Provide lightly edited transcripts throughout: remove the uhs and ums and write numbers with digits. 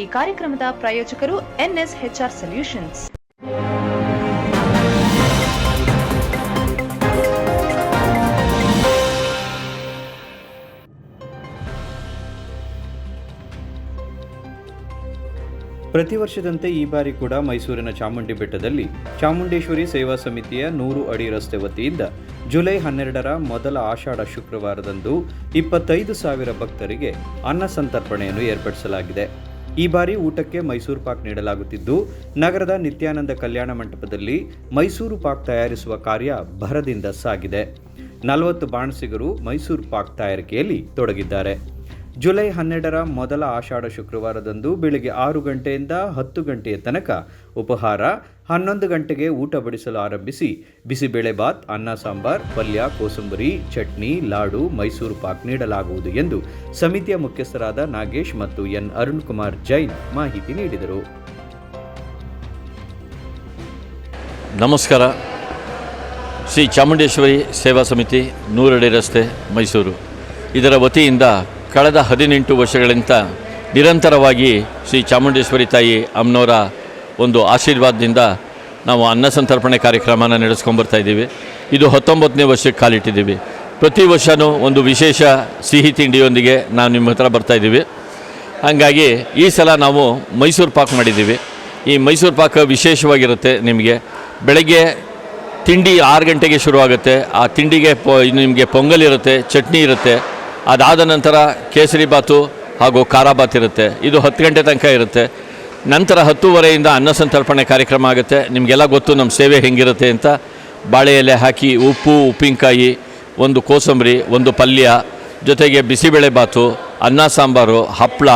ಈ ಕಾರ್ಯಕ್ರಮದ ಪ್ರಾಯೋಜಕರು NSHR ಸೊಲ್ಯೂಷನ್ಸ್. ಪ್ರತಿ ವರ್ಷದಂತೆ ಈ ಬಾರಿ ಕೂಡ ಮೈಸೂರಿನ ಚಾಮುಂಡಿ ಬೆಟ್ಟದಲ್ಲಿ ಚಾಮುಂಡೇಶ್ವರಿ ಸೇವಾ ಸಮಿತಿಯ 100 ಅಡಿ ರಸ್ತೆ ವತಿಯಿಂದ ಜುಲೈ 12ರ ಮೊದಲ ಆಷಾಢ ಶುಕ್ರವಾರದಂದು 25,000 ಭಕ್ತರಿಗೆ ಅನ್ನ ಸಂತರ್ಪಣೆಯನ್ನು ಏರ್ಪಡಿಸಲಾಗಿದೆ. ಈ ಬಾರಿ ಊಟಕ್ಕೆ ಮೈಸೂರು ಪಾಕ್ ನೀಡಲಾಗುತ್ತಿದ್ದು, ನಗರದ ನಿತ್ಯಾನಂದ ಕಲ್ಯಾಣ ಮಂಟಪದಲ್ಲಿ ಮೈಸೂರು ಪಾಕ್ ತಯಾರಿಸುವ ಕಾರ್ಯ ಭರದಿಂದ ಸಾಗಿದೆ. 40 ಬಾಣಸಿಗರು ಮೈಸೂರು ಪಾಕ್ ತಯಾರಿಕೆಯಲ್ಲಿ ತೊಡಗಿದ್ದಾರೆ. ಜುಲೈ 12ರ ಮೊದಲ ಆಷಾಢ ಶುಕ್ರವಾರದಂದು ಬೆಳಗ್ಗೆ 6 ಗಂಟೆಯಿಂದ 10 ಗಂಟೆಯ ತನಕ ಉಪಹಾರ, 11 ಗಂಟೆಗೆ ಊಟ ಬಡಿಸಲು ಆರಂಭಿಸಿ ಬಿಸಿಬೇಳೆಬಾತ್, ಅನ್ನ ಸಾಂಬಾರ್, ಪಲ್ಯ, ಕೋಸಂಬರಿ, ಚಟ್ನಿ, ಲಾಡು, ಮೈಸೂರು ಪಾಕ್ ನೀಡಲಾಗುವುದು ಎಂದು ಸಮಿತಿಯ ಮುಖ್ಯಸ್ಥರಾದ ನಾಗೇಶ್ ಮತ್ತು ಎನ್ ಅರುಣ್ ಕುಮಾರ್ ಜೈನ್ ಮಾಹಿತಿ ನೀಡಿದರು. ನಮಸ್ಕಾರ. ಶ್ರೀ ಚಾಮುಂಡೇಶ್ವರಿ ಸೇವಾ ಸಮಿತಿ 100 ಅಡಿ ರಸ್ತೆ ಮೈಸೂರು ಇದರ ವತಿಯಿಂದ ಕಳೆದ 18 ವರ್ಷಗಳಿಂದ ನಿರಂತರವಾಗಿ ಶ್ರೀ ಚಾಮುಂಡೇಶ್ವರಿ ತಾಯಿ ಅಮ್ಮನವರ ಒಂದು ಆಶೀರ್ವಾದದಿಂದ ನಾವು ಅನ್ನ ಸಂತರ್ಪಣೆ ಕಾರ್ಯಕ್ರಮನ ನಡೆಸ್ಕೊಂಡ್ಬರ್ತಾ ಇದ್ದೀವಿ. ಇದು 19ನೇ ವರ್ಷಕ್ಕೆ ಕಾಲಿಟ್ಟಿದ್ದೀವಿ. ಪ್ರತಿ ವರ್ಷವೂ ಒಂದು ವಿಶೇಷ ಸಿಹಿ ತಿಂಡಿಯೊಂದಿಗೆ ನಾವು ನಿಮ್ಮ ಹತ್ರ ಬರ್ತಾಯಿದ್ದೀವಿ. ಹಾಗಾಗಿ ಈ ಸಲ ನಾವು ಮೈಸೂರು ಪಾಕ್ ಮಾಡಿದ್ದೀವಿ. ಈ ಮೈಸೂರು ಪಾಕ್ ವಿಶೇಷವಾಗಿರುತ್ತೆ. ನಿಮಗೆ ಬೆಳಗ್ಗೆ ತಿಂಡಿ 6 ಗಂಟೆಗೆ ಶುರುವಾಗುತ್ತೆ. ಆ ತಿಂಡಿಗೆ ನಿಮಗೆ ಪೊಂಗಲ್ ಇರುತ್ತೆ, ಚಟ್ನಿ ಇರುತ್ತೆ. ಅದಾದ ನಂತರ ಕೇಸರಿ ಬಾತು ಹಾಗೂ ಖಾರ ಬಾತ್ ಇರುತ್ತೆ. ಇದು 10 ಗಂಟೆ ತನಕ ಇರುತ್ತೆ. ನಂತರ 10:30ಯಿಂದ ಅನ್ನ ಸಂತರ್ಪಣೆ ಕಾರ್ಯಕ್ರಮ ಆಗುತ್ತೆ. ನಿಮಗೆಲ್ಲ ಗೊತ್ತು ನಮ್ಮ ಸೇವೆ ಹೆಂಗಿರುತ್ತೆ ಅಂತ. ಬಾಳೆ ಎಲೆ ಹಾಕಿ ಉಪ್ಪು, ಉಪ್ಪಿನಕಾಯಿ, ಒಂದು ಕೋಸಂಬರಿ, ಒಂದು ಪಲ್ಯ, ಜೊತೆಗೆ ಬಿಸಿಬೇಳೆ ಬಾತು, ಅನ್ನ ಸಾಂಬಾರು, ಹಪ್ಪಳ,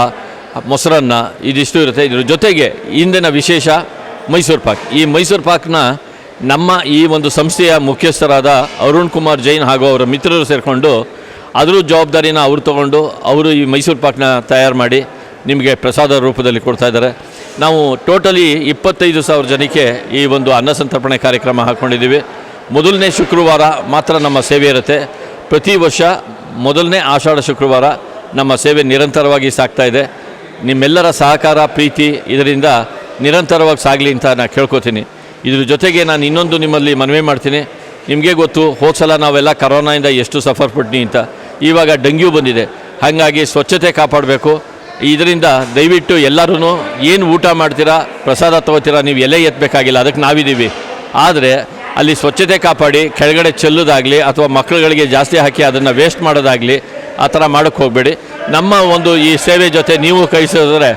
ಮೊಸರನ್ನ ಇದಿಷ್ಟು ಇರುತ್ತೆ. ಇದ್ರ ಜೊತೆಗೆ ಇಂದಿನ ವಿಶೇಷ ಮೈಸೂರು ಪಾಕ್. ಈ ಮೈಸೂರು ಪಾಕ್ನ ನಮ್ಮ ಈ ಒಂದು ಸಂಸ್ಥೆಯ ಮುಖ್ಯಸ್ಥರಾದ ಅರುಣ್ ಕುಮಾರ್ ಜೈನ್ ಹಾಗೂ ಅವರ ಮಿತ್ರರು ಸೇರಿಕೊಂಡು ಅದರ ಜವಾಬ್ದಾರಿನ ಅವರು ತೊಗೊಂಡು ಅವರು ಈ ಮೈಸೂರು ಪಾಕ್ನ ತಯಾರು ಮಾಡಿ ನಿಮಗೆ ಪ್ರಸಾದ ರೂಪದಲ್ಲಿ ಕೊಡ್ತಾಯಿದ್ದಾರೆ. ನಾವು ಟೋಟಲಿ 25,000 ಜನಕ್ಕೆ ಈ ಒಂದು ಅನ್ನ ಸಂತರ್ಪಣೆ ಕಾರ್ಯಕ್ರಮ ಹಾಕ್ಕೊಂಡಿದ್ದೀವಿ. ಮೊದಲನೇ ಶುಕ್ರವಾರ ಮಾತ್ರ ನಮ್ಮ ಸೇವೆ ಇರುತ್ತೆ. ಪ್ರತಿ ವರ್ಷ ಮೊದಲನೇ ಆಷಾಢ ಶುಕ್ರವಾರ ನಮ್ಮ ಸೇವೆ ನಿರಂತರವಾಗಿ ಸಾಗ್ತಾ ಇದೆ. ನಿಮ್ಮೆಲ್ಲರ ಸಹಕಾರ, ಪ್ರೀತಿ ಇದರಿಂದ ನಿರಂತರವಾಗಿ ಸಾಗಲಿ ಅಂತ ನಾನು ಕೇಳ್ಕೊತೀನಿ. ಇದ್ರ ಜೊತೆಗೆ ನಾನು ಇನ್ನೊಂದು ನಿಮ್ಮಲ್ಲಿ ಮನವಿ ಮಾಡ್ತೀನಿ. ನಿಮಗೆ ಗೊತ್ತು, ಹೋದ ಸಲ ನಾವೆಲ್ಲ ಕರೋನಾಯಿಂದ ಎಷ್ಟು ಸಫರ್ ಪಟ್ನಿ ಅಂತ. ಇವಾಗ ಡೆಂಗ್ಯೂ ಬಂದಿದೆ. ಹಾಗಾಗಿ ಸ್ವಚ್ಛತೆ ಕಾಪಾಡಬೇಕು. ಇದರಿಂದ ದಯವಿಟ್ಟು ಎಲ್ಲರೂ ಏನು ಊಟ ಮಾಡ್ತೀರಾ, ಪ್ರಸಾದ ತೊಗೋತೀರಾ, ನೀವು ಎಲೆ ಎತ್ತಬೇಕಾಗಿಲ್ಲ, ಅದಕ್ಕೆ ನಾವಿದ್ದೀವಿ. ಆದರೆ ಅಲ್ಲಿ ಸ್ವಚ್ಛತೆ ಕಾಪಾಡಿ, ಕೆಳಗಡೆ ಚೆಲ್ಲೋದಾಗಲಿ ಅಥವಾ ಮಕ್ಕಳುಗಳಿಗೆ ಜಾಸ್ತಿ ಹಾಕಿ ಅದನ್ನು ವೇಸ್ಟ್ ಮಾಡೋದಾಗಲಿ ಆ ಥರ ಮಾಡೋಕ್ಕೆ ಹೋಗಬೇಡಿ. ನಮ್ಮ ಒಂದು ಈ ಸೇವೆ ಜೊತೆ ನೀವು ಕೈ ಸೇರಿದ್ರೆ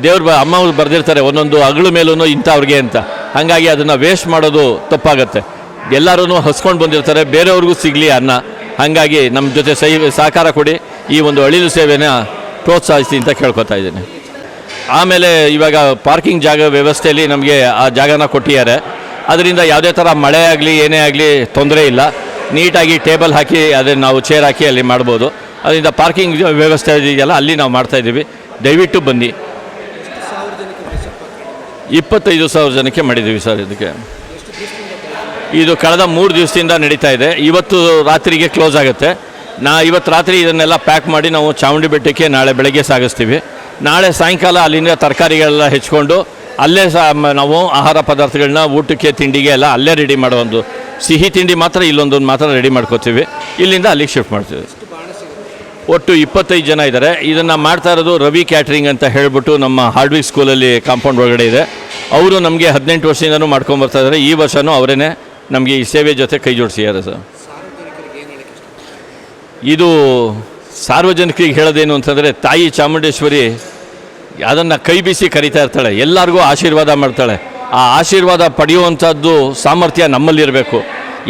ದೇವ್ರು ಅಮ್ಮ ಬರೆದಿರ್ತಾರೆ ಒಂದೊಂದು ಅಗಳ ಮೇಲೂ ಇಂಥವ್ರಿಗೆ ಅಂತ. ಹಾಗಾಗಿ ಅದನ್ನು ವೇಸ್ಟ್ ಮಾಡೋದು ತಪ್ಪಾಗತ್ತೆ. ಎಲ್ಲರೂ ಹಸ್ಕೊಂಡು ಬಂದಿರ್ತಾರೆ, ಬೇರೆಯವ್ರಿಗೂ ಸಿಗಲಿ ಅನ್ನ. ಹಾಗಾಗಿ ನಮ್ಮ ಜೊತೆ ಸಹಕಾರ ಕೊಡಿ, ಈ ಒಂದು ಅಳಿಲು ಸೇವೆನ ಪ್ರೋತ್ಸಾಹಿಸಿ ಅಂತ ಕೇಳ್ಕೊತಾ ಇದ್ದೀನಿ. ಆಮೇಲೆ ಇವಾಗ ಪಾರ್ಕಿಂಗ್ ಜಾಗ ವ್ಯವಸ್ಥೆಯಲ್ಲಿ ನಮಗೆ ಆ ಜಾಗನ ಕೊಟ್ಟಿದ್ದಾರೆ. ಅದರಿಂದ ಯಾವುದೇ ಥರ ಮಳೆ ಆಗಲಿ ಏನೇ ಆಗಲಿ ತೊಂದರೆ ಇಲ್ಲ. ನೀಟಾಗಿ ಟೇಬಲ್ ಹಾಕಿ ಅದನ್ನು ನಾವು ಚೇರ್ ಹಾಕಿ ಅಲ್ಲಿ ಮಾಡ್ಬೋದು. ಅದರಿಂದ ಪಾರ್ಕಿಂಗ್ ವ್ಯವಸ್ಥೆ ಇದೆಯಲ್ಲ ಅಲ್ಲಿ ನಾವು ಮಾಡ್ತಾಯಿದ್ದೀವಿ. ದಯವಿಟ್ಟು ಬನ್ನಿ. 25,000 ಜನಕ್ಕೆ ಮಾಡಿದ್ದೀವಿ ಸರ್. ಇದಕ್ಕೆ ಇದು ಕಳೆದ 3 ದಿವಸದಿಂದ ನಡೀತಾ ಇದೆ. ಇವತ್ತು ರಾತ್ರಿಗೆ ಕ್ಲೋಸ್ ಆಗುತ್ತೆ. ಇವತ್ತು ರಾತ್ರಿ ಇದನ್ನೆಲ್ಲ ಪ್ಯಾಕ್ ಮಾಡಿ ನಾವು ಚಾಮುಂಡಿ ಬೆಟ್ಟಕ್ಕೆ ನಾಳೆ ಬೆಳಗ್ಗೆ ಸಾಗಿಸ್ತೀವಿ. ನಾಳೆ ಸಾಯಂಕಾಲ ಅಲ್ಲಿಂದ ತರಕಾರಿಗಳೆಲ್ಲ ಹೆಚ್ಕೊಂಡು ಅಲ್ಲೇ ನಾವು ಆಹಾರ ಪದಾರ್ಥಗಳನ್ನ ಊಟಕ್ಕೆ, ತಿಂಡಿಗೆ ಎಲ್ಲ ಅಲ್ಲೇ ರೆಡಿ ಮಾಡೋ ಒಂದು ಸಿಹಿ ತಿಂಡಿ ಮಾತ್ರ ಇಲ್ಲೊಂದೊಂದು ಮಾತ್ರ ರೆಡಿ ಮಾಡ್ಕೋತೀವಿ. ಇಲ್ಲಿಂದ ಅಲ್ಲಿಗೆ ಶಿಫ್ಟ್ ಮಾಡ್ತೀವಿ. ಒಟ್ಟು 25 ಜನ ಇದ್ದಾರೆ. ಇದನ್ನು ಮಾಡ್ತಾ ಇರೋದು ರವಿ ಕ್ಯಾಟ್ರಿಂಗ್ ಅಂತ ಹೇಳಿಬಿಟ್ಟು ನಮ್ಮ ಹಾರ್ಡ್ವಿಕ್ ಸ್ಕೂಲಲ್ಲಿ ಕಾಂಪೌಂಡ್ ಒಳಗಡೆ ಇದೆ. ಅವರು ನಮಗೆ 18 ವರ್ಷದಿಂದನೂ ಮಾಡ್ಕೊಂಬರ್ತಾ ಇದ್ದಾರೆ. ಈ ವರ್ಷವೂ ಅವರೇ ನಮಗೆ ಈ ಸೇವೆ ಜೊತೆ ಕೈ ಜೋಡಿಸಿದ್ದಾರೆ ಸರ್. ಇದು ಸಾರ್ವಜನಿಕರಿಗೆ ಹೇಳೋದೇನು ಅಂತಂದರೆ, ತಾಯಿ ಚಾಮುಂಡೇಶ್ವರಿ ಅದನ್ನು ಕೈ ಬೀಸಿ ಕರೀತಾ ಇರ್ತಾಳೆ, ಎಲ್ಲರಿಗೂ ಆಶೀರ್ವಾದ ಮಾಡ್ತಾಳೆ. ಆ ಆಶೀರ್ವಾದ ಪಡೆಯುವಂಥದ್ದು ಸಾಮರ್ಥ್ಯ ನಮ್ಮಲ್ಲಿರಬೇಕು.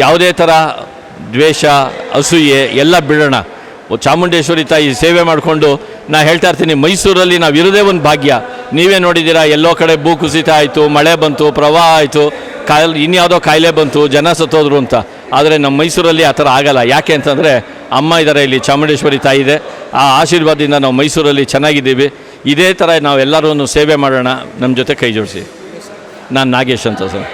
ಯಾವುದೇ ಥರ ದ್ವೇಷ, ಅಸೂಯೆ ಎಲ್ಲ ಬಿಡೋಣ. ಚಾಮುಂಡೇಶ್ವರಿ ತಾಯಿ ಸೇವೆ ಮಾಡಿಕೊಂಡು ನಾನು ಹೇಳ್ತಾ ಇರ್ತೀನಿ, ಮೈಸೂರಲ್ಲಿ ನಾವು ಇರೋದೇ ಒಂದು ಭಾಗ್ಯ. ನೀವೇ ನೋಡಿದ್ದೀರಾ, ಎಲ್ಲೋ ಕಡೆ ಭೂ ಕುಸಿತ ಆಯಿತು, ಮಳೆ ಬಂತು, ಪ್ರವಾಹ ಆಯಿತು, ಇನ್ಯಾವುದೋ ಕಾಯಿಲೆ ಬಂತು, ಜನ ಸತ್ತೋದ್ರು ಅಂತ. ಆದರೆ ನಮ್ಮ ಮೈಸೂರಲ್ಲಿ ಆ ಥರ ಆಗಲ್ಲ. ಯಾಕೆ ಅಂತಂದರೆ ಅಮ್ಮ ಇದ್ದಾರೆ, ಇಲ್ಲಿ ಚಾಮುಂಡೇಶ್ವರಿ ತಾಯಿ ಇದೆ. ಆ ಆಶೀರ್ವಾದದಿಂದ ನಾವು ಮೈಸೂರಲ್ಲಿ ಚೆನ್ನಾಗಿದ್ದೀವಿ. ಇದೇ ಥರ ನಾವೆಲ್ಲರೂ ಸೇವೆ ಮಾಡೋಣ, ನಮ್ಮ ಜೊತೆ ಕೈ ಜೋಡಿಸಿ. ನಾನು ನಾಗೇಶ್ ಅಂತ ಸರ್.